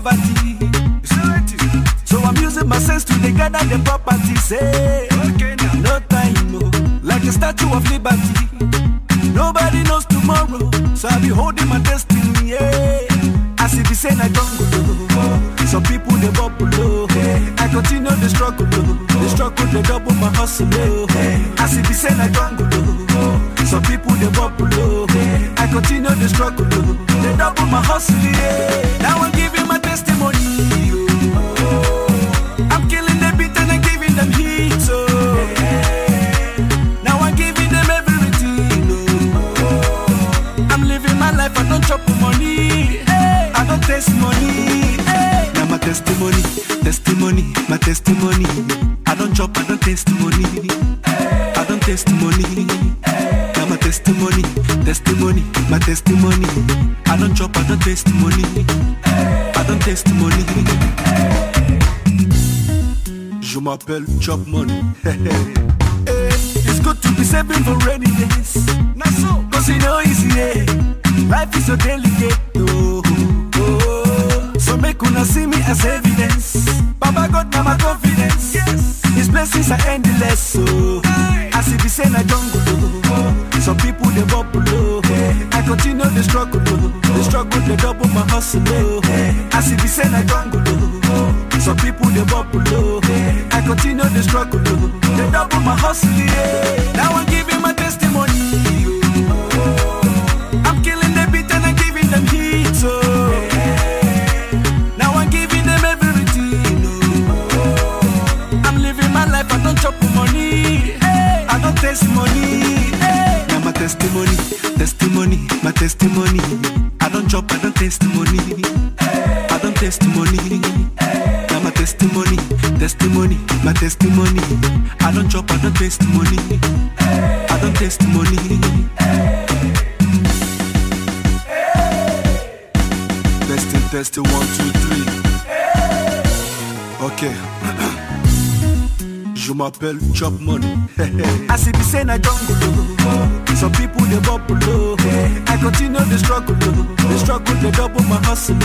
poverty. So I'm using my sense to dey gather the property. Say, no time, like a statue of liberty. Nobody knows tomorrow, so I'll be holding my destiny. Yeah. As if it's in a jungle, some people they bubble. I continue the struggle, they double my hustle. As if it's in a jungle, some people they bubble. I continue the struggle, they double my hustle. Now I'm giving my testimony. I'm killing the beat and I'm giving them heat. So now I'm giving them everything. I'm living my life, I don't chop money. I don't taste money. Now my testimony, testimony, my testimony. I don't chop, I don't taste money. I don't taste money. Now my testimony, testimony, my testimony. I don't chop, I don't taste money. I don't taste money. Je m'appelle Chop Money. It's good to be saving for rainy days. Not so, cause you know easy, yeah. Life is so delicate, oh. So make una see me as evidence. Baba God now my confidence. Yes. His blessings are endless. So as if it's in a jungle. Some people they bubble. I continue the struggle. The struggle they double my hustle. As if it's in a jungle. Some people they bubble. I continue the struggle. They double my hustle. Now I'm giving my testimony. I'm killing the beat and I'm giving them heat. So I don't chop money, I don't taste money. Now my testimony, testimony, my testimony. I don't chop, I don't taste money. I don't taste money. Now my testimony, testimony, my testimony. I don't chop, I don't taste money. I don't taste money. Testing, 1, 2, 3. Okay. Je m'appelle Chop Money. As if it's in a jungle, some people they bubble. I continue the struggle they double my hustle.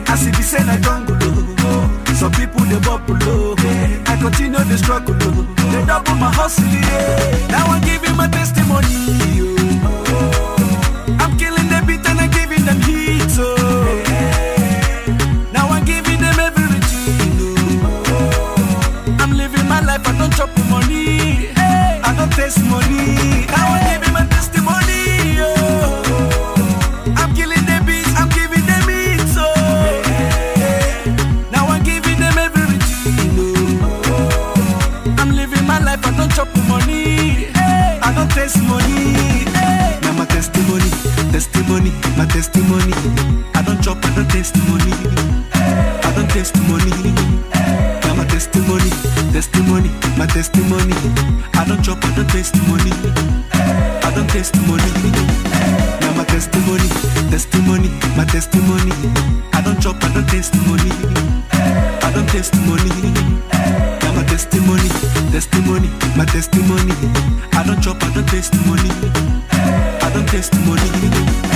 As if it's in a jungle, some people they bubble. I continue the struggle, they double my hustle. Now I'm giving my testimony. I'm killing the beat and I'm giving them heat. So now I'm giving them everything. I'm living my life, I don't chop money. I don't taste money. Now I'm giving my testimony. I'm killing the beats, I'm giving them it. So now I'm giving them everything. I'm living my life, I don't chop money. I don't taste money. Now my testimony, testimony, my testimony. I don't chop, I don't taste money. I don't taste money. Now my testimony, testimony, my testimony. I don't chop, I don't taste money. I don't taste money. Now my testimony, testimony, my testimony. I don't chop, I don't taste money. I don't taste money. Now my testimony, testimony, my testimony. I don't chop, I don't taste money. I don't taste money.